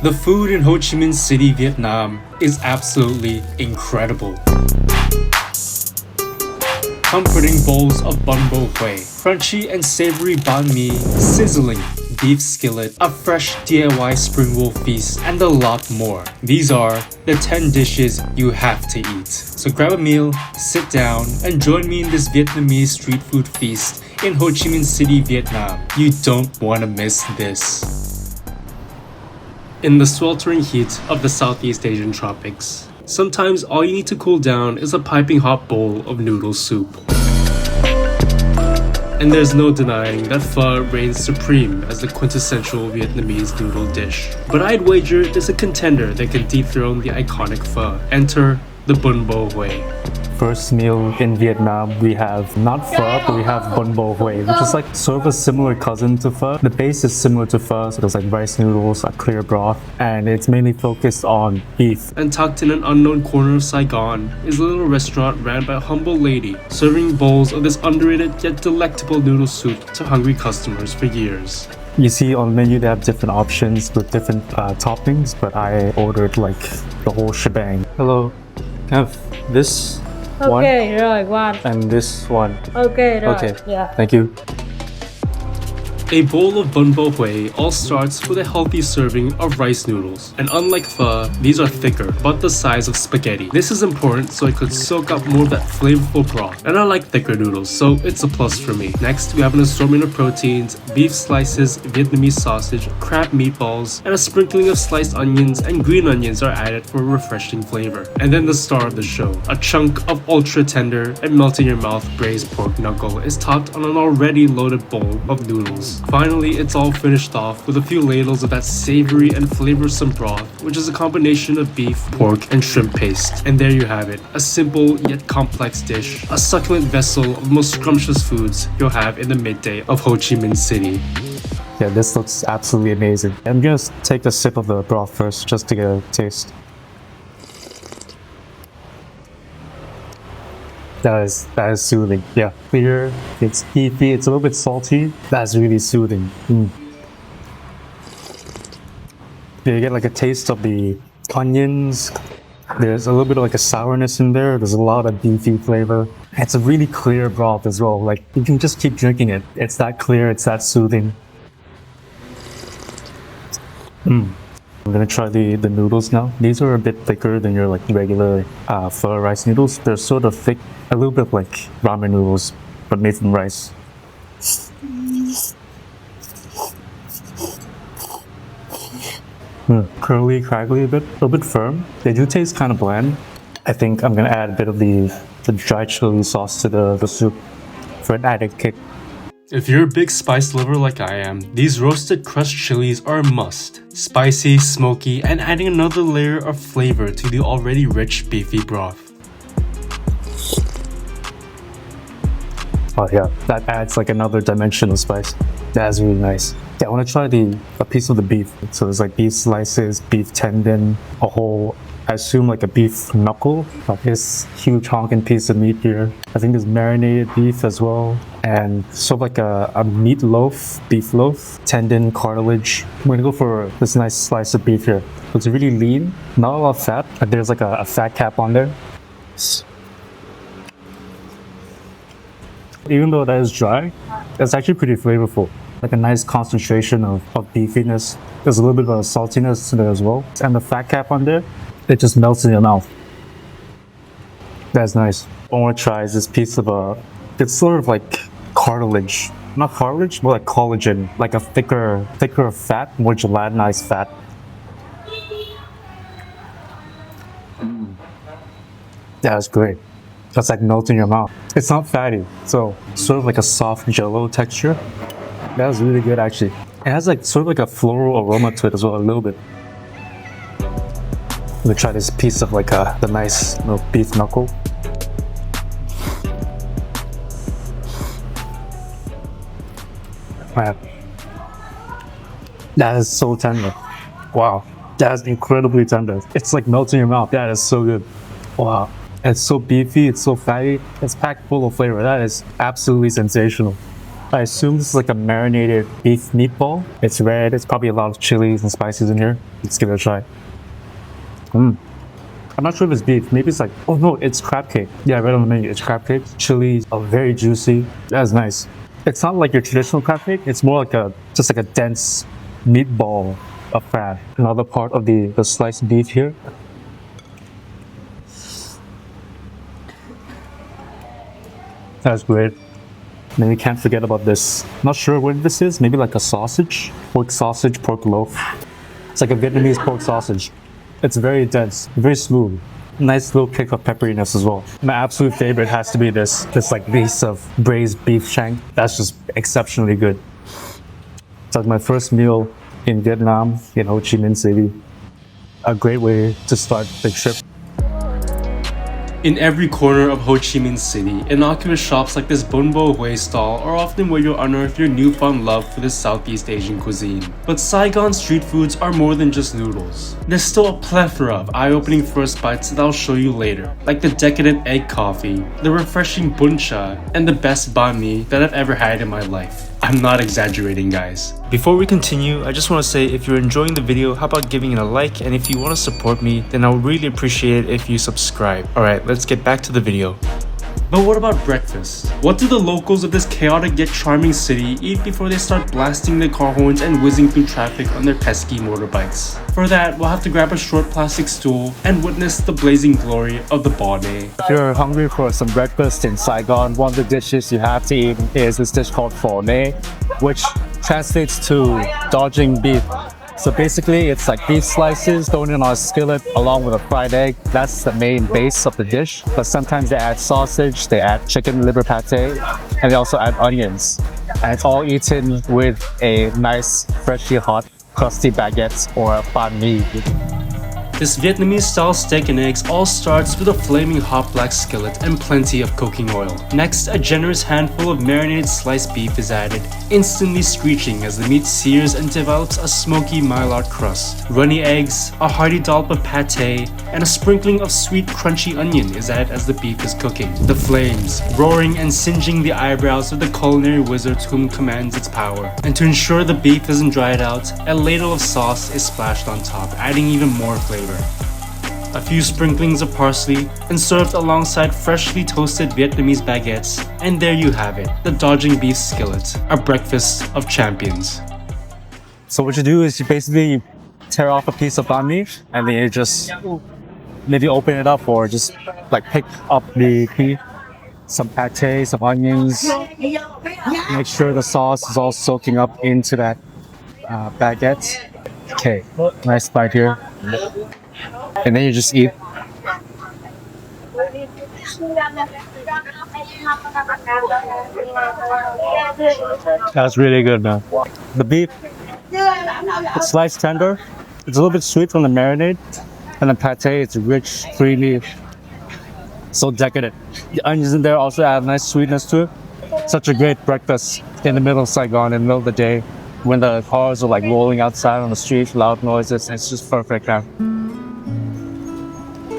The food in Ho Chi Minh City, Vietnam is absolutely incredible. Comforting bowls of Bun Bo Hue, crunchy and savory banh mi, sizzling beef skillet, a fresh DIY spring roll feast, and a lot more. These are the 10 dishes you have to eat. So grab a meal, sit down, and join me in this Vietnamese street food feast in Ho Chi Minh City, Vietnam. You don't want to miss this. In the sweltering heat of the Southeast Asian tropics, sometimes all you need to cool down is a piping hot bowl of noodle soup. And there's no denying that pho reigns supreme as the quintessential Vietnamese noodle dish. But I'd wager there's a contender that can dethrone the iconic pho. Enter the Bun Bo Hue. First meal in Vietnam, we have not pho, but we have Bun Bo Hue, which is like sort of a similar cousin to pho. The base is similar to pho, so there's like rice noodles, a clear broth, and it's mainly focused on beef. And tucked in an unknown corner of Saigon is a little restaurant ran by a humble lady, serving bowls of this underrated yet delectable noodle soup to hungry customers for years. You see on the menu they have different options with different toppings, but I ordered like the whole shebang. Hello, can I have this? Okay, rồi, one. And this one. Okay, rồi. Okay, Yeah. thank you. A bowl of Bun Bo Hue all starts with a healthy serving of rice noodles. And unlike pho, these are thicker, but the size of spaghetti. This is important so I could soak up more of that flavorful broth. And I like thicker noodles, so it's a plus for me. Next, we have an assortment of proteins, beef slices, Vietnamese sausage, crab meatballs, and a sprinkling of sliced onions and green onions are added for a refreshing flavor. And then the star of the show, a chunk of ultra tender and melt in your mouth braised pork knuckle is topped on an already loaded bowl of noodles. Finally, it's all finished off with a few ladles of that savory and flavorsome broth, which is a combination of beef, pork, and shrimp paste. And there you have it, a simple yet complex dish, a succulent vessel of the most scrumptious foods you'll have in the midday of Ho Chi Minh City. Yeah, this looks absolutely amazing. I'm gonna take a sip of the broth first, just to get a taste. That is soothing. Yeah, clear. It's beefy. It's a little bit salty. That's really soothing. You get like a taste of the onions. There's a little bit of like a sourness in there. There's a lot of beefy flavor. It's a really clear broth as well. Like you can just keep drinking it. It's that clear. It's that soothing. I'm gonna try the noodles now. These are a bit thicker than your like regular pho rice noodles. They're sort of thick, a little bit like ramen noodles, but made from rice. Curly, crackly a little bit firm. They do taste kind of bland. I think I'm gonna add a bit of the dry chili sauce to the soup for an added kick. If you're a big spice lover like I am, these roasted crushed chilies are a must. Spicy, smoky, and adding another layer of flavor to the already rich beefy broth. Oh yeah, that adds like another dimension of spice. That's really nice. Yeah, I want to try a piece of the beef. So there's like beef slices, beef tendon, a whole, I assume like a beef knuckle, like this huge honking piece of meat here. I think there's marinated beef as well, and sort of like a meat loaf, beef loaf, tendon, cartilage. I'm gonna go for this nice slice of beef here. It's really lean, not a lot of fat, but there's like a fat cap on there. Even though that is dry, it's actually pretty flavorful. Like a nice concentration of beefiness. There's a little bit of saltiness there as well. And the fat cap on there, it just melts in your mouth. That's nice. What I want to try is this piece of it's sort of like cartilage. Not cartilage, more like collagen. Like a thicker fat, more gelatinized fat. That's great. That's like melting in your mouth. It's not fatty, so sort of like a soft jello texture. That was really good actually. It has like sort of like a floral aroma to it as well, a little bit. I'm gonna try this piece of like the nice little beef knuckle. Man, that is so tender. Wow, that is incredibly tender. It's like melting in your mouth. That is so good. Wow. It's so beefy, it's so fatty, it's packed full of flavor. That is absolutely sensational. I assume this is like a marinated beef meatball. It's red. It's probably a lot of chilies and spices in here. Let's give it a try. I'm not sure if it's beef. Maybe it's like, oh no, it's crab cake. Yeah, I read on the menu. It's crab cake. Chilies are very juicy. That's nice. It's not like your traditional crab cake. It's more like just like a dense meatball of crab. Another part of the sliced beef here. That's great. Then we can't forget about this. Not sure what this is. Maybe like a sausage, pork loaf. It's like a Vietnamese pork sausage. It's very dense, very smooth. Nice little kick of pepperiness as well. My absolute favorite has to be this like piece of braised beef shank. That's just exceptionally good. It's like my first meal in Vietnam, in Ho Chi Minh City. A great way to start the trip. In every corner of Ho Chi Minh City, innocuous shops like this Bun Bo Hue stall are often where you'll unearth your newfound love for this Southeast Asian cuisine. But Saigon street foods are more than just noodles. There's still a plethora of eye-opening first bites that I'll show you later, like the decadent egg coffee, the refreshing bun cha, and the best banh mi that I've ever had in my life. I'm not exaggerating, guys. Before we continue, I just want to say if you're enjoying the video, how about giving it a like, and if you want to support me, then I would really appreciate it if you subscribe. Alright, let's get back to the video. But what about breakfast? What do the locals of this chaotic yet charming city eat before they start blasting their car horns and whizzing through traffic on their pesky motorbikes? For that, we'll have to grab a short plastic stool and witness the blazing glory of the banh mi. If you're hungry for some breakfast in Saigon, one of the dishes you have to eat is this dish called pho ne, which translates to dodging beef. So basically, it's like beef slices thrown in on a skillet along with a fried egg. That's the main base of the dish. But sometimes they add sausage, they add chicken liver pate, and they also add onions. And it's all eaten with a nice, freshly hot, crusty baguette or banh mi. This Vietnamese-style steak and eggs all starts with a flaming hot black skillet and plenty of cooking oil. Next, a generous handful of marinated sliced beef is added, instantly screeching as the meat sears and develops a smoky Maillard crust. Runny eggs, a hearty dollop of pate, and a sprinkling of sweet crunchy onion is added as the beef is cooking. The flames, roaring and singeing the eyebrows of the culinary wizard whom commands its power. And to ensure the beef isn't dried out, a ladle of sauce is splashed on top, adding even more flavor. A few sprinklings of parsley, and served alongside freshly toasted Vietnamese baguettes, and there you have it, the dodging beef skillet, a breakfast of champions. So what you do is you basically tear off a piece of banh mi, and then you just maybe open it up or just like pick up the beef, some pate, some onions, make sure the sauce is all soaking up into that baguette. Okay, nice bite here. And then you just eat. That's really good, man. The beef, it's sliced tender. It's a little bit sweet from the marinade. And the pate, it's rich, creamy, so decadent. The onions in there also add a nice sweetness to it. Such a great breakfast in the middle of Saigon, in the middle of the day, when the cars are like rolling outside on the street, loud noises. It's just perfect, man.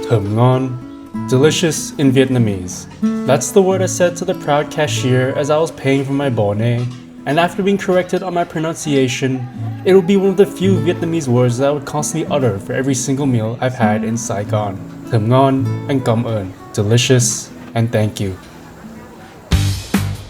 Thơm ngon, delicious in Vietnamese. That's the word I said to the proud cashier as I was paying for my banh mi. And after being corrected on my pronunciation, it will be one of the few Vietnamese words that I would constantly utter for every single meal I've had in Saigon. Thơm ngon and cảm ơn, delicious and thank you.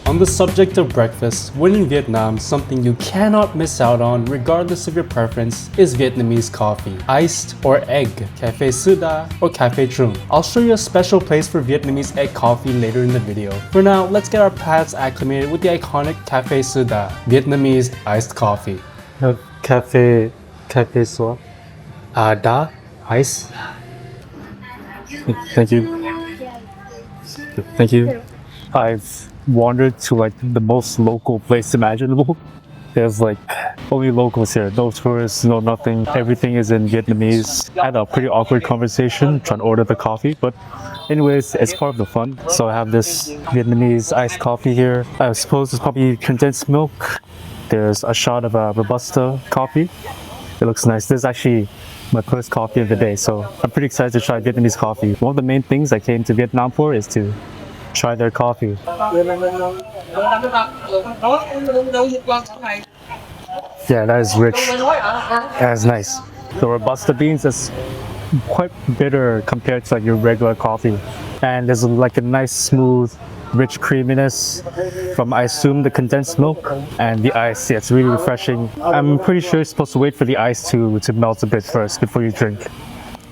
On the subject of breakfast, when in Vietnam, something you cannot miss out on, regardless of your preference, is Vietnamese coffee. Iced or egg, cafe soda, or cafe trung. I'll show you a special place for Vietnamese egg coffee later in the video. For now, let's get our palates acclimated with the iconic cafe soda, Vietnamese iced coffee. Cafe soda. Da, ice. Thank you. Thank you. I've wandered to like the most local place imaginable. There's like only locals here, no tourists, no nothing. Everything is in Vietnamese. I had a pretty awkward conversation trying to order the coffee, but anyways, it's part of the fun. So I have this Vietnamese iced coffee here. I suppose it's probably condensed milk. There's a shot of a Robusta coffee. It looks nice. This is actually my first coffee of the day, so I'm pretty excited to try Vietnamese coffee. One of the main things I came to Vietnam for is to try their coffee. Yeah, that is rich. That is nice. The Robusta beans is quite bitter compared to like your regular coffee. And there's like a nice smooth, rich creaminess from, I assume, the condensed milk and the ice. Yeah, it's really refreshing. I'm pretty sure you're supposed to wait for the ice to melt a bit first before you drink.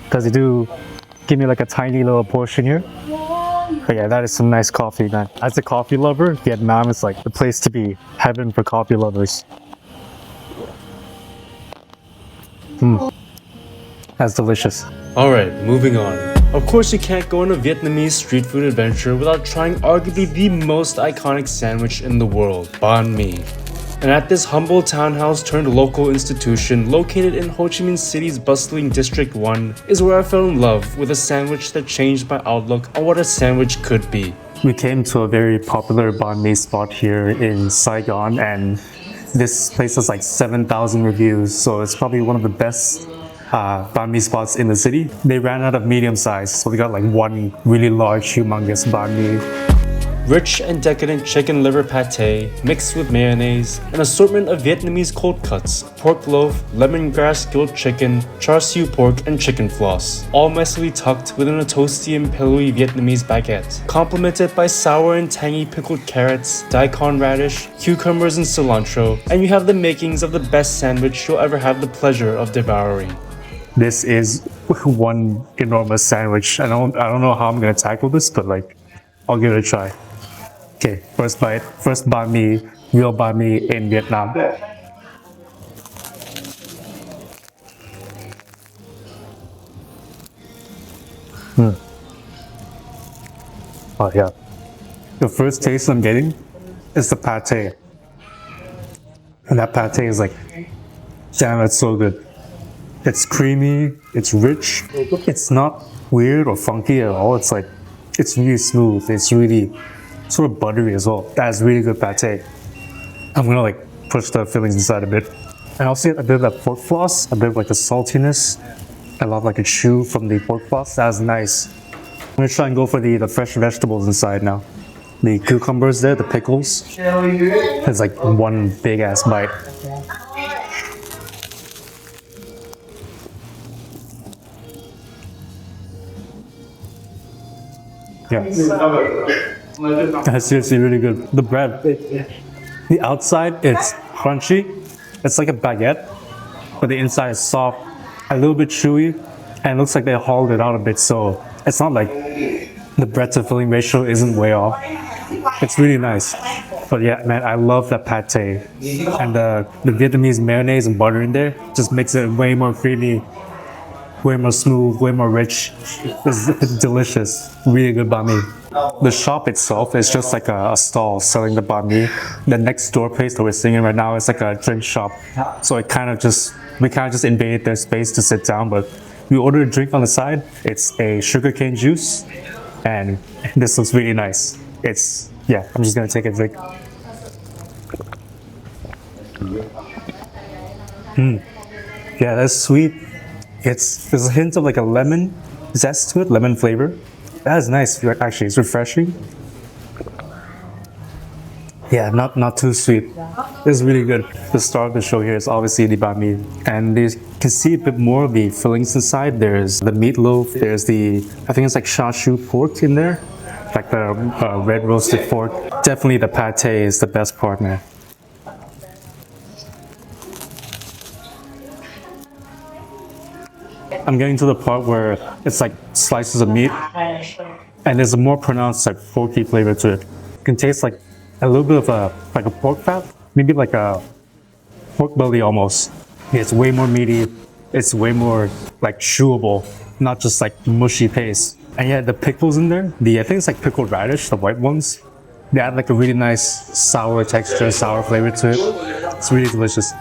Because they do give me like a tiny little portion here. But yeah, that is some nice coffee, man. As a coffee lover, Vietnam is like the place to be. Heaven for coffee lovers. That's delicious. Alright, moving on. Of course, you can't go on a Vietnamese street food adventure without trying arguably the most iconic sandwich in the world, banh mi. And at this humble townhouse turned local institution located in Ho Chi Minh City's bustling District 1 is where I fell in love with a sandwich that changed my outlook on what a sandwich could be. We came to a very popular banh mi spot here in Saigon, and this place has like 7,000 reviews, so it's probably one of the best banh mi spots in the city. They ran out of medium size, so we got like one really large, humongous banh mi. Rich and decadent chicken liver pate mixed with mayonnaise, an assortment of Vietnamese cold cuts, pork loaf, lemongrass grilled chicken, char siu pork, and chicken floss, all messily tucked within a toasty and pillowy Vietnamese baguette, complemented by sour and tangy pickled carrots, daikon radish, cucumbers, and cilantro, and you have the makings of the best sandwich you'll ever have the pleasure of devouring. This is one enormous sandwich. I don't know how I'm gonna tackle this, but like, I'll give it a try. Okay, first bite, first banh mi, real banh mi in Vietnam. Oh yeah. The first taste I'm getting is the pate. And that pate is like, damn, it's so good. It's creamy, it's rich, it's not weird or funky at all. It's like, it's really smooth, it's really sort of buttery as well. That's really good pate. I'm gonna like push the fillings inside a bit. And also a bit of that pork floss, a bit of like the saltiness. I love like a chew from the pork floss. That's nice. I'm gonna try and go for the fresh vegetables inside now. The cucumbers there, the pickles. It's like one big ass bite. Yeah. That's seriously really good. The bread, the outside, it's crunchy. It's like a baguette, but the inside is soft, a little bit chewy, and it looks like they hollowed it out a bit, so it's not like the bread to filling ratio isn't way off. It's really nice. But yeah, man, I love that pate. And the Vietnamese mayonnaise and butter in there just makes it way more creamy, way more smooth, way more rich. It's delicious. Really good banh mi. The shop itself is just like a stall selling the banh mi. The next door place that we're sitting in right now is like a drink shop. So we kind of just invaded their space to sit down, but we ordered a drink on the side. It's a sugarcane juice, and this looks really nice. Yeah, I'm just gonna take a drink. Yeah, that's sweet. There's a hint of like a lemon zest to it, lemon flavor. That is nice. Actually, it's refreshing. Yeah, not too sweet. It's really good. The star of the show here is obviously the banh mi, and you can see a bit more of the fillings inside. There's the meatloaf. There's I think it's like char siu pork in there, like the red roasted pork. Definitely the pate is the best part, man. I'm getting to the part where it's like slices of meat, and there's a more pronounced like porky flavor to it. You can taste like a little bit of like a pork fat, maybe like a pork belly almost. It's way more meaty. It's way more like chewable, not just like mushy paste. And yeah, the pickles in there, I think it's like pickled radish, the white ones. They add like a really nice sour texture, sour flavor to it. It's really delicious.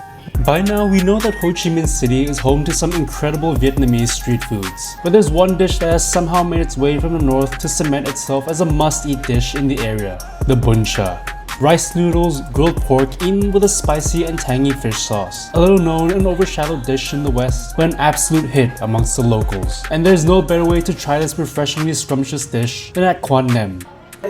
By now, we know that Ho Chi Minh City is home to some incredible Vietnamese street foods. But there's one dish that has somehow made its way from the north to cement itself as a must-eat dish in the area, the bun cha. Rice noodles, grilled pork eaten with a spicy and tangy fish sauce. A little known and overshadowed dish in the west, but an absolute hit amongst the locals. And there's no better way to try this refreshingly scrumptious dish than at Com Tam.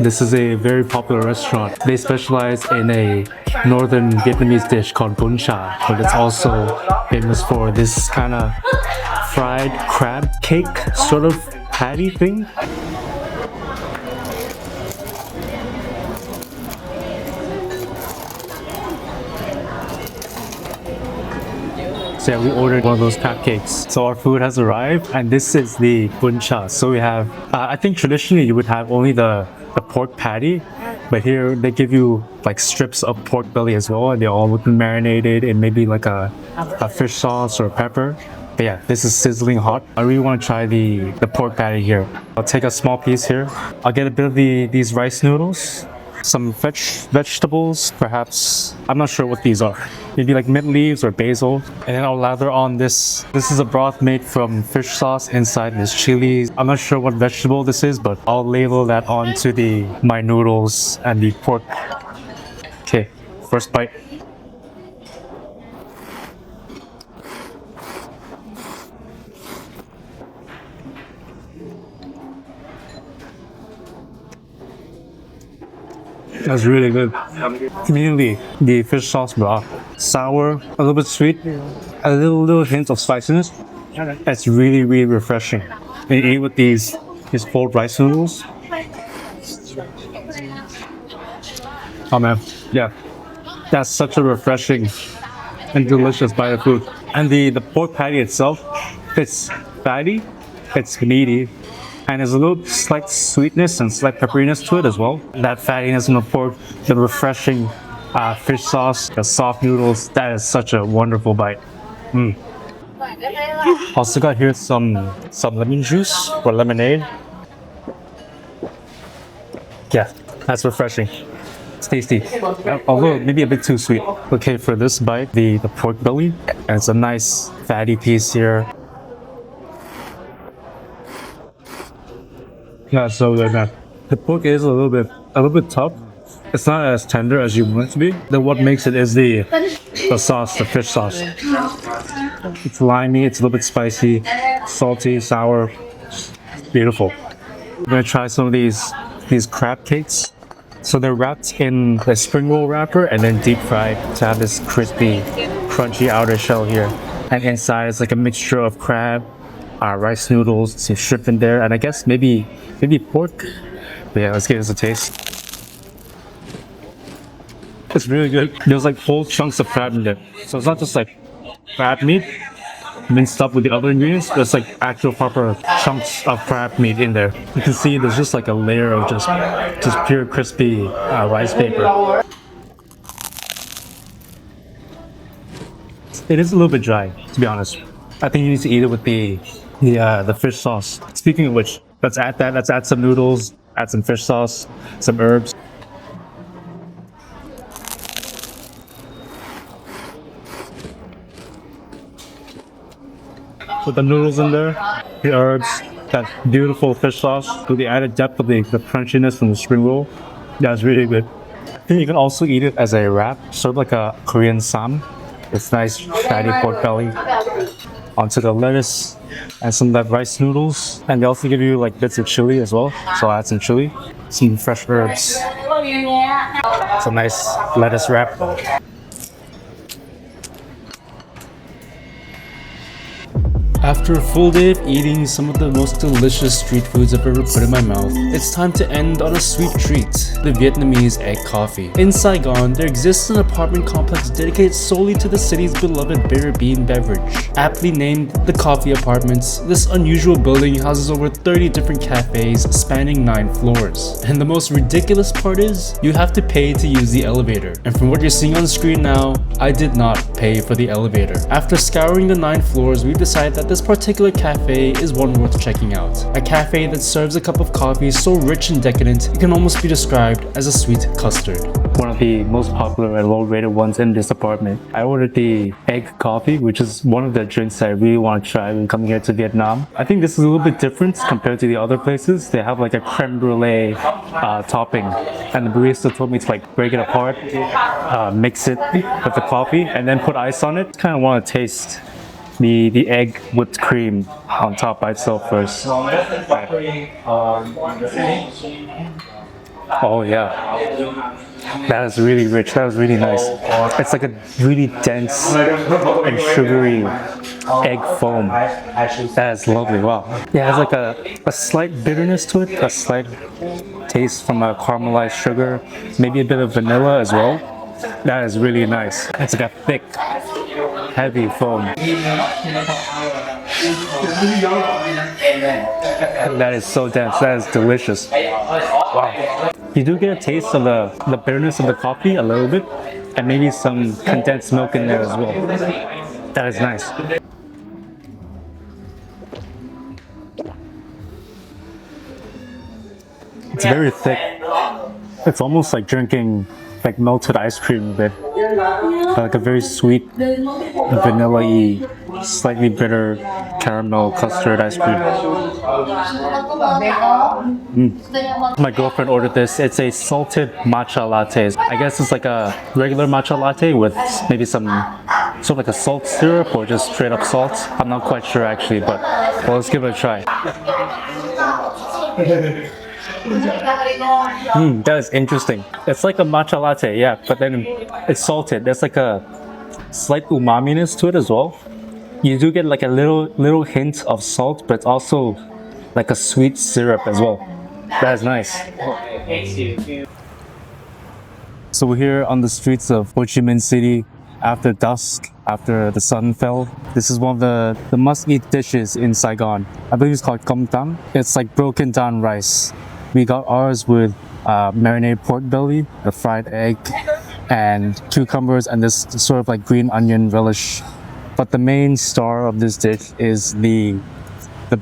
This is a very popular restaurant. They specialize in a northern Vietnamese dish called bun cha, but it's also famous for this kind of fried crab cake sort of patty thing. So yeah, we ordered one of those cupcakes. So our food has arrived, and this is the bun cha. So we have, I think traditionally you would have only the pork patty, but here they give you like strips of pork belly as well, and they're all marinated in maybe like a fish sauce or pepper. But yeah, this is sizzling hot. I really want to try the pork patty here. I'll take a small piece here. I'll get a bit of these rice noodles, some vegetables, perhaps. I'm not sure what these are. Maybe like mint leaves or basil. And then I'll lather on this. This is a broth made from fish sauce. Inside there's chilies. I'm not sure what vegetable this is, but I'll ladle that onto my noodles and the pork. Okay, first bite. That's really good. Immediately, the fish sauce broth, sour, a little bit sweet, a little hint of spiciness. It's really, really refreshing. And you eat with these cold rice noodles. Oh man, yeah, that's such a refreshing and delicious bite of food. And the pork patty itself, it's fatty, it's meaty, and there's a little slight sweetness and slight pepperiness to it as well. That fattiness in the pork, the refreshing fish sauce, the soft noodles, that is such a wonderful bite. Also got here some lemon juice or lemonade. Yeah, that's refreshing. It's tasty, although maybe a bit too sweet. Okay, for this bite, the pork belly, and it's a nice fatty piece here. Yeah, so good, man. The pork is a little bit tough. It's not as tender as you want it to be. Then what makes it is the sauce, the fish sauce. It's limey, it's a little bit spicy, salty, sour. Beautiful. I'm gonna try some of these crab cakes. So they're wrapped in a spring roll wrapper and then deep fried to have this crispy, crunchy outer shell here. And inside is like a mixture of crab, rice noodles, some shrimp in there, and I guess maybe pork. But yeah, let's give this a taste. It's really good. There's like whole chunks of crab in there. So it's not just like crab meat minced up with the other ingredients, but it's like actual proper chunks of crab meat in there. You can see there's just like a layer of just pure crispy rice paper. It is a little bit dry, to be honest. I think you need to eat it with the fish sauce. Speaking of which, let's add that. Let's add some noodles, add some fish sauce, some herbs. Put the noodles in there, the herbs, that beautiful fish sauce with the added depth of the crunchiness from the spring roll. That's really good. I think you can also eat it as a wrap, sort of like a Korean sam. It's nice fatty pork belly. Onto the lettuce and some of that rice noodles. And they also give you like bits of chili as well. So I'll add some chili, some fresh herbs. It's a nice lettuce wrap. After a full day of eating some of the most delicious street foods I've ever put in my mouth, it's time to end on a sweet treat, the Vietnamese egg coffee. In Saigon, there exists an apartment complex dedicated solely to the city's beloved bitter bean beverage. Aptly named the Coffee Apartments, this unusual building houses over 30 different cafes spanning 9 floors. And the most ridiculous part is, you have to pay to use the elevator. And from what you're seeing on screen now, I did not pay for the elevator. After scouring the 9 floors, we decided that this particular cafe is one worth checking out. A cafe that serves a cup of coffee so rich and decadent, it can almost be described as a sweet custard. One of the most popular and well-rated ones in this apartment. I ordered the egg coffee, which is one of the drinks I really want to try when coming here to Vietnam. I think this is a little bit different compared to the other places. They have like a creme brulee topping, and the barista told me to like break it apart, mix it with the coffee, and then put ice on it. Kind of want to taste the egg whipped cream on top by itself first. Oh yeah, that is really rich. That was really nice. It's like a really dense and sugary egg foam. That is lovely. Wow. Yeah, it has like a slight bitterness to it, a slight taste from a caramelized sugar, maybe a bit of vanilla as well. That is really nice. It's like a thick, heavy foam. That is so dense. That is delicious. Wow. You do get a taste of the bitterness of the coffee a little bit, and maybe some condensed milk in there as well. That is nice. It's very thick. It's almost like drinking like melted ice cream a bit. Like a very sweet, vanilla-y, slightly bitter caramel custard ice cream. My girlfriend ordered this. It's a salted matcha latte. I guess it's like a regular matcha latte with maybe some sort of like a salt syrup or just straight up salt. I'm not quite sure actually, but well, let's give it a try. That is interesting. It's like a matcha latte, yeah, but then it's salted. There's like a slight umami-ness to it as well. You do get like a little hint of salt, but it's also like a sweet syrup as well. That is nice. So we're here on the streets of Ho Chi Minh City after dusk, after the sun fell. This is one of the must-eat dishes in Saigon. I believe it's called Com Tam. It's like broken down rice. We got ours with marinated pork belly, a fried egg, and cucumbers, and this sort of like green onion relish. But the main star of this dish is the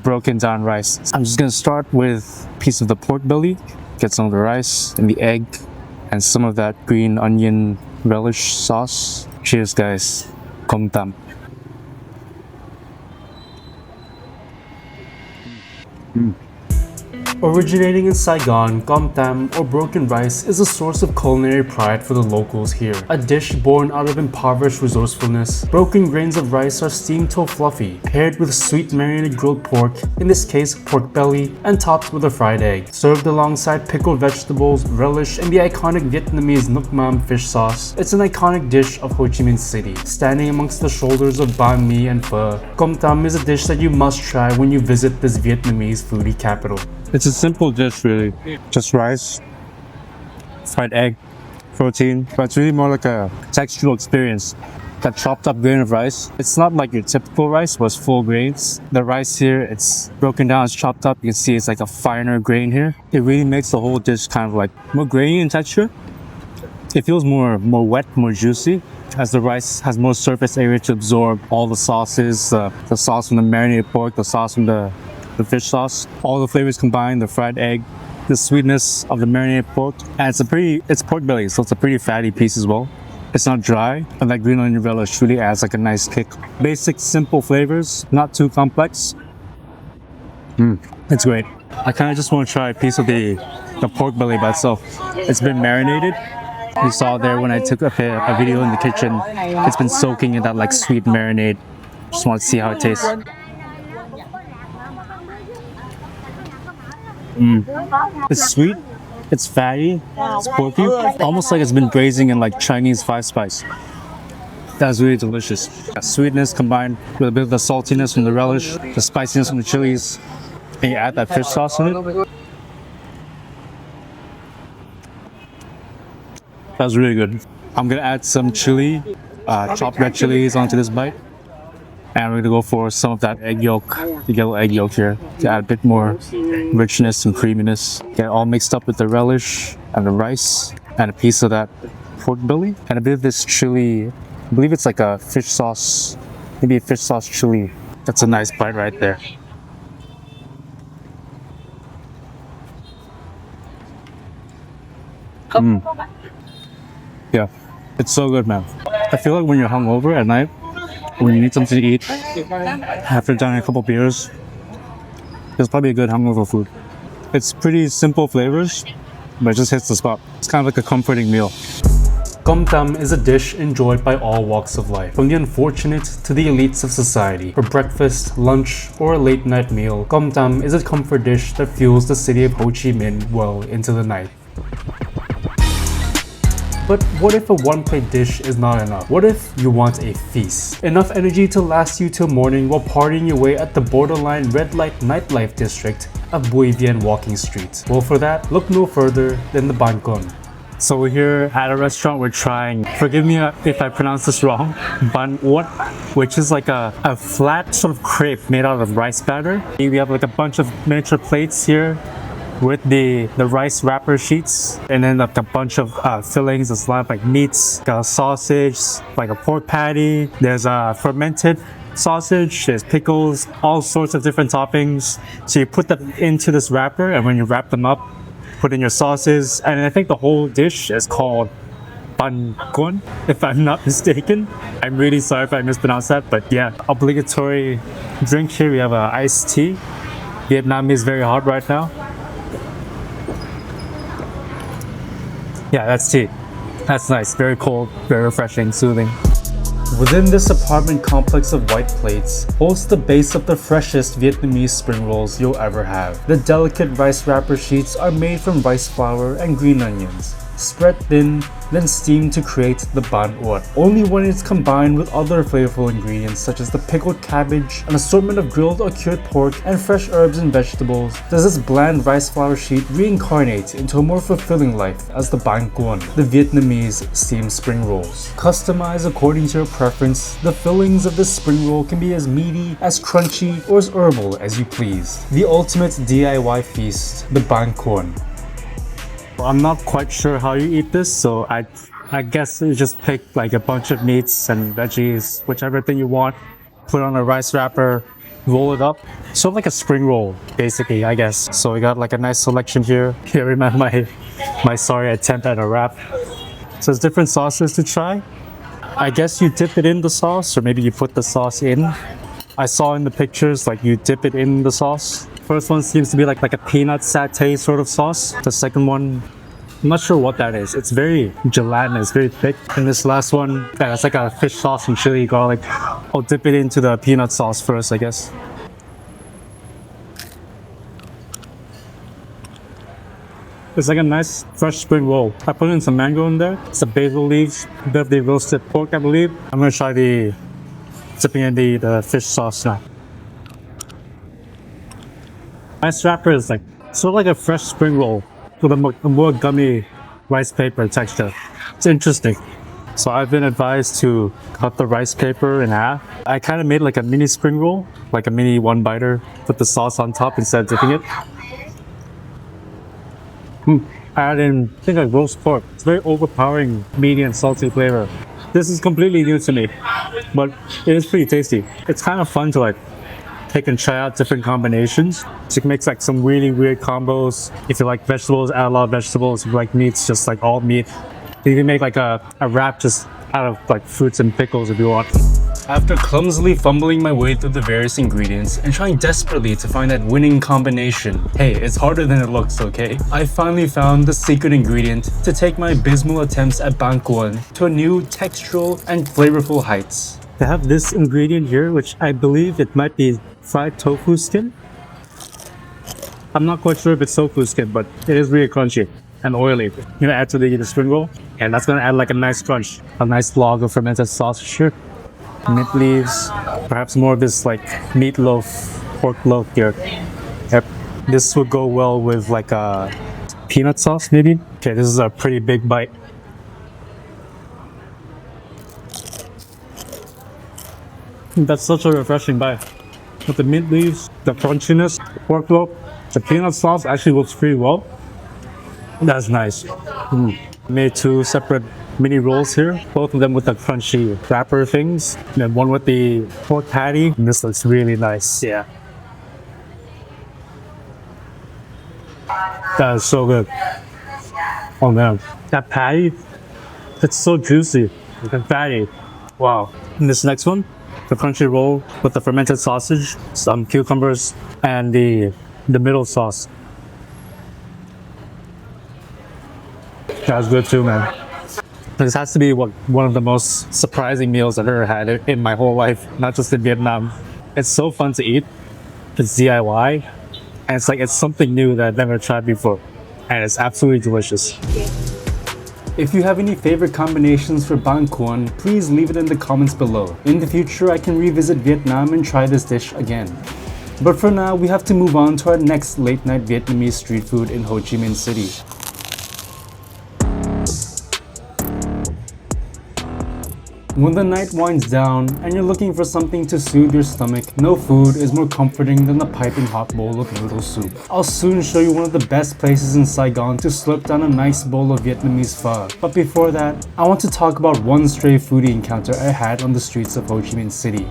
broken down rice. I'm just gonna start with a piece of the pork belly, get some of the rice and the egg, and some of that green onion relish sauce. Cheers, guys. Com Tam. Originating in Saigon, Com Tam, or broken rice, is a source of culinary pride for the locals here. A dish born out of impoverished resourcefulness, broken grains of rice are steamed till fluffy, paired with sweet marinated grilled pork, in this case pork belly, and topped with a fried egg. Served alongside pickled vegetables, relish, and the iconic Vietnamese Nuoc Mam fish sauce, it's an iconic dish of Ho Chi Minh City. Standing amongst the shoulders of banh mi and pho, Com Tam is a dish that you must try when you visit this Vietnamese foodie capital. It's a simple dish, really. Just rice, fried egg, protein, but it's really more like a textural experience. That chopped up grain of rice. It's not like your typical rice was full grains. The rice here, it's broken down, it's chopped up. You can see it's like a finer grain here. It really makes the whole dish kind of like more grainy in texture. It feels more wet, more juicy, as the rice has more surface area to absorb all the sauces, the sauce from the marinated pork, the sauce from the fish sauce, all the flavors combined, the fried egg, the sweetness of the marinated pork, and it's pork belly, so it's a pretty fatty piece as well. It's not dry, and that green onion relish really adds like a nice kick. Basic, simple flavors, not too complex. It's great. I kind of just want to try a piece of the pork belly by itself. It's been marinated. You saw there when I took a video in the kitchen. It's been soaking in that like sweet marinade. Just want to see how it tastes. It's sweet, it's fatty, it's porky, almost like it's been braising in like Chinese 5-spice. That's really delicious. Sweetness combined with a bit of the saltiness from the relish, the spiciness from the chilies, and you add that fish sauce in it. That's really good. I'm gonna add some chili, chopped red chilies onto this bite. And we're gonna go for some of that egg yolk, the yellow egg yolk here, to add a bit more richness and creaminess. Get it all mixed up with the relish and the rice, and a piece of that pork belly, and a bit of this chili. I believe it's like a fish sauce, maybe a fish sauce chili. That's a nice bite right there. Yeah, it's so good, man. I feel like when you're hungover at night, when you need something to eat after downing a couple beers, it's probably a good hangover food. It's pretty simple flavors, but it just hits the spot. It's kind of like a comforting meal. Com Tam is a dish enjoyed by all walks of life, from the unfortunate to the elites of society. For breakfast, lunch, or a late night meal, Com Tam is a comfort dish that fuels the city of Ho Chi Minh well into the night. But what if a one-plate dish is not enough? What if you want a feast? Enough energy to last you till morning while partying your way at the borderline red light nightlife district of Bui Vien Walking Street. Well, for that, look no further than the Ban Con. So we're here at a restaurant we're trying, forgive me if I pronounce this wrong, Bun Bo Hue, which is like a flat sort of crepe made out of rice batter. We have like a bunch of miniature plates here with the rice wrapper sheets, and then like a bunch of fillings. There's a lot of like meats, like a sausage, like a pork patty. There's a fermented sausage, there's pickles, all sorts of different toppings. So you put them into this wrapper, and when you wrap them up, put in your sauces, and I think the whole dish is called Ban Con, if I'm not mistaken. I'm really sorry if I mispronounced that, but yeah. Obligatory drink here, we have a iced tea. Vietnam is very hot right now. Yeah, that's tea. That's nice, very cold, very refreshing, soothing. Within this apartment complex of white plates holds the base of the freshest Vietnamese spring rolls you'll ever have. The delicate rice wrapper sheets are made from rice flour and green onions, spread thin, then steamed to create the Ban Hue. Only when it's combined with other flavorful ingredients such as the pickled cabbage, an assortment of grilled or cured pork, and fresh herbs and vegetables does this bland rice flour sheet reincarnate into a more fulfilling life as the Ban Con, the Vietnamese steamed spring rolls. Customized according to your preference, the fillings of this spring roll can be as meaty, as crunchy, or as herbal as you please. The ultimate DIY feast, the Ban Con. I'm not quite sure how you eat this, so I guess you just pick like a bunch of meats and veggies, whichever thing you want, put on a rice wrapper, roll it up. Sort of like a spring roll, basically, I guess. So we got like a nice selection here. Here, remember my sorry attempt at a wrap. So there's different sauces to try. I guess you dip it in the sauce, or maybe you put the sauce in. I saw in the pictures, like you dip it in the sauce. First one seems to be like a peanut satay sort of sauce. The second one, I'm not sure what that is. It's very gelatinous, very thick. And this last one, yeah, it's like a fish sauce and chili garlic. I'll dip it into the peanut sauce first, I guess. It's like a nice fresh spring roll. I put in some mango in there, some basil leaves, a bit of the roasted pork, I believe. I'm gonna try dipping in the fish sauce now. Rice wrapper is like sort of like a fresh spring roll with a more gummy rice paper texture. It's interesting. So I've been advised to cut the rice paper in half. I kind of made like a mini spring roll, like a mini one-biter, put the sauce on top instead of dipping it. I add in, I think, like roast pork. It's very overpowering, meaty and salty flavor. This is completely new to me, but it is pretty tasty. It's kind of fun to like take and try out different combinations. So you can make like some really weird combos. If you like vegetables, add a lot of vegetables. If you like meats, just like all meat. You can make like a wrap just out of like fruits and pickles if you want. After clumsily fumbling my way through the various ingredients and trying desperately to find that winning combination, hey, it's harder than it looks, okay? I finally found the secret ingredient to take my abysmal attempts at Ban Con to a new textural and flavorful heights. They have this ingredient here, which I believe it might be fried tofu skin. I'm not quite sure if it's tofu skin, but it is really crunchy and oily. I'm gonna add to the spring roll, and that's gonna add like a nice crunch, a nice log of fermented sausage here. Mint leaves, perhaps more of this like meatloaf, pork loaf here. Yep. This would go well with like a peanut sauce maybe. Okay, this is a pretty big bite. That's such a refreshing bite. With the mint leaves, the crunchiness, the pork loaf, the peanut sauce actually works pretty well. That's nice. Made two separate mini rolls here, both of them with the crunchy wrapper things, and then one with the pork patty. And this looks really nice. Yeah, that is so good. Oh man, that patty, it's so juicy. The patty, wow. And this next one, the crunchy roll with the fermented sausage, some cucumbers, and the middle sauce. That's good too, man. This has to be one of the most surprising meals I've ever had in my whole life, not just in Vietnam. It's so fun to eat. It's DIY, and it's something new that I've never tried before. and it's absolutely delicious. If you have any favorite combinations for banh cuon, please leave it in the comments below. In the future, I can revisit Vietnam and try this dish again. But for now, we have to move on to our next late night Vietnamese street food in Ho Chi Minh City. When the night winds down and you're looking for something to soothe your stomach, no food is more comforting than the piping hot bowl of noodle soup. I'll soon show you one of the best places in Saigon to slurp down a nice bowl of Vietnamese pho. But before that, I want to talk about one stray foodie encounter I had on the streets of Ho Chi Minh City.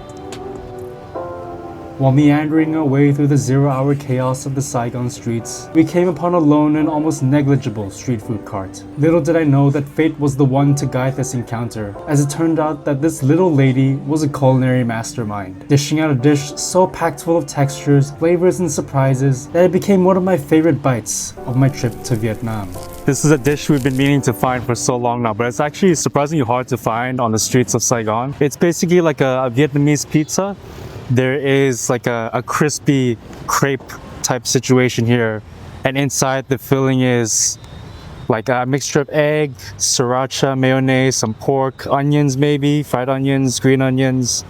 While meandering our way through the zero-hour chaos of the Saigon streets, we came upon a lone and almost negligible street food cart. Little did I know that fate was the one to guide this encounter, as it turned out that this little lady was a culinary mastermind, dishing out a dish so packed full of textures, flavors, and surprises that it became one of my favorite bites of my trip to Vietnam. This is a dish we've been meaning to find for so long now, but it's actually surprisingly hard to find on the streets of Saigon. It's basically like a Vietnamese pizza. There is like a crispy crepe type situation here, and inside the filling is like a mixture of egg, sriracha, mayonnaise, some pork, onions maybe, fried onions, green onions,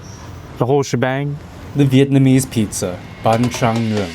the whole shebang. The Vietnamese pizza, bánh tráng nướng.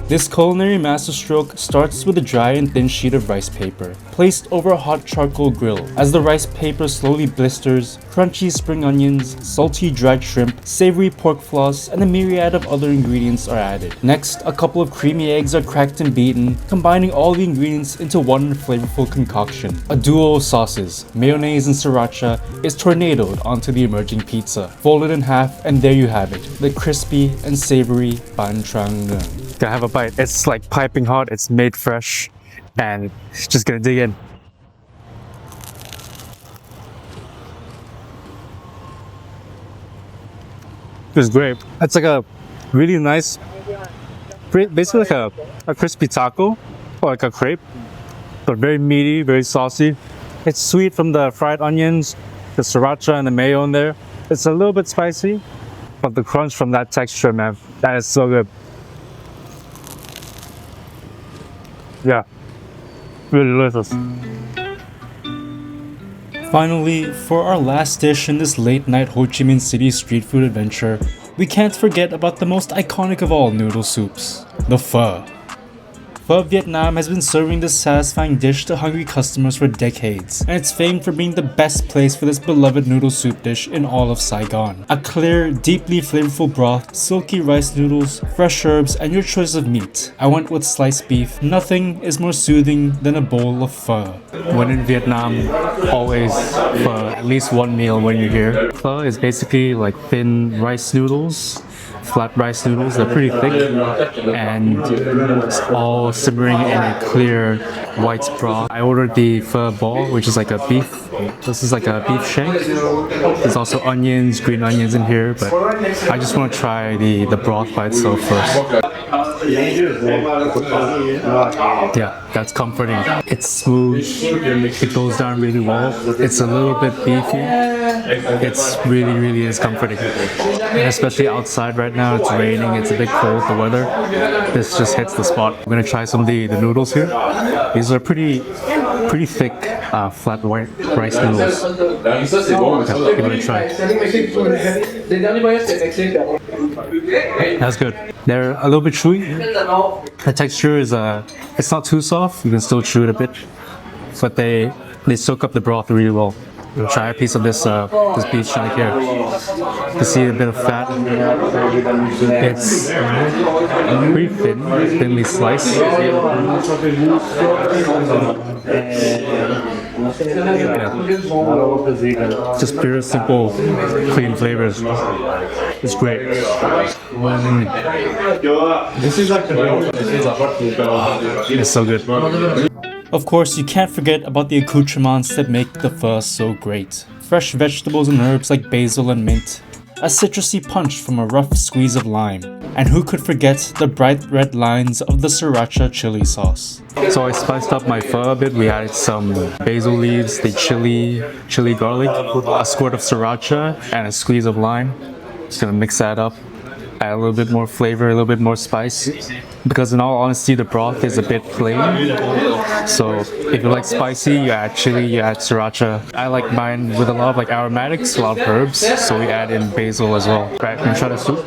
This culinary masterstroke starts with a dry and thin sheet of rice paper, placed over a hot charcoal grill. As the rice paper slowly blisters, crunchy spring onions, salty dried shrimp, savory pork floss, and a myriad of other ingredients are added. Next, a couple of creamy eggs are cracked and beaten, combining all the ingredients into one flavorful concoction. A duo of sauces, mayonnaise and sriracha, is tornadoed onto the emerging pizza. Fold it in half, and there you have it, the crispy and savory bánh tráng nướng. Gonna have a bite. It's like piping hot, it's made fresh, and just gonna dig in. It's great. It's like a really nice, basically like a crispy taco or like a crepe, but very meaty, very saucy. It's sweet from the fried onions, the sriracha and the mayo in there. It's a little bit spicy, but the crunch from that texture, man, that is so good. Yeah, really delicious. Finally, for our last dish in this late night Ho Chi Minh City street food adventure, we can't forget about the most iconic of all noodle soups, the pho. Pho Vietnam has been serving this satisfying dish to hungry customers for decades, and it's famed for being the best place for this beloved noodle soup dish in all of Saigon. A clear, deeply flavorful broth, silky rice noodles, fresh herbs, and your choice of meat. I went with sliced beef. Nothing is more soothing than a bowl of pho. When in Vietnam, always pho, at least one meal when you're here. Pho is basically like thin rice noodles, flat rice noodles. They're pretty thick, and it's all simmering in a clear white broth. I ordered the pho ball, which is like a beef. This is like a beef shank. There's also onions, green onions in here, but I just want to try the broth by itself first. Yeah, that's comforting. It's smooth. It goes down really well. It's a little bit beefy. It's really is comforting. And especially outside right now, it's raining, it's a bit cold, the weather. This just hits the spot. I'm gonna try some of the noodles here. These are pretty thick, flat white rice noodles. Okay, give it a try. That's good. They're a little bit chewy. The texture is it's not too soft. You can still chew it a bit, but they soak up the broth really well. We'll try a piece of this beef shank here. You see a bit of fat. It's pretty thinly sliced. Yeah. Just pure, simple, clean flavors. It's great. It's so good. Of course, you can't forget about the accoutrements that make the pho so great. Fresh vegetables and herbs like basil and mint, a citrusy punch from a rough squeeze of lime, and who could forget the bright red lines of the sriracha chili sauce. So I spiced up my pho a bit. We added some basil leaves, the chili garlic, a squirt of sriracha, and a squeeze of lime. Just gonna mix that up. add a little bit more flavor, a little bit more spice. Because in all honesty, the broth is a bit plain. So if you like spicy, you add chili, you add sriracha. I like mine with a lot of like aromatics, a lot of herbs. So we add in basil as well. Right, can you try the soup?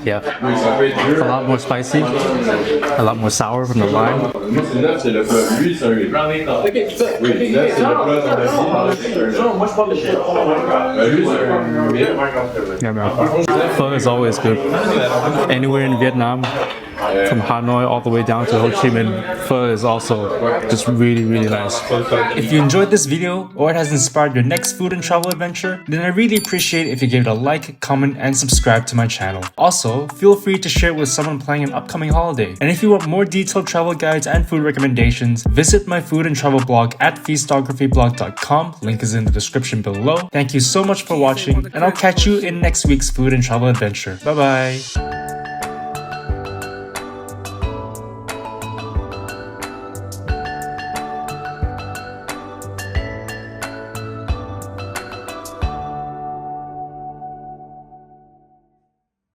Yeah, a lot more spicy, a lot more sour from the lime. Yeah, man. Pho is always good. Anywhere in Vietnam, from Hanoi all the way down to Ho Chi Minh, pho is also just really, really nice. If you enjoyed this video or it has inspired your next food and travel adventure, then I really appreciate if you give it a like, comment, and subscribe to my channel. Also, feel free to share it with someone planning an upcoming holiday. And if you want more detailed travel guides and food recommendations, visit my food and travel blog at feastographyblog.com. Link is in the description below. Thank you so much for watching, and I'll catch you in next week's food and travel adventure. Bye bye!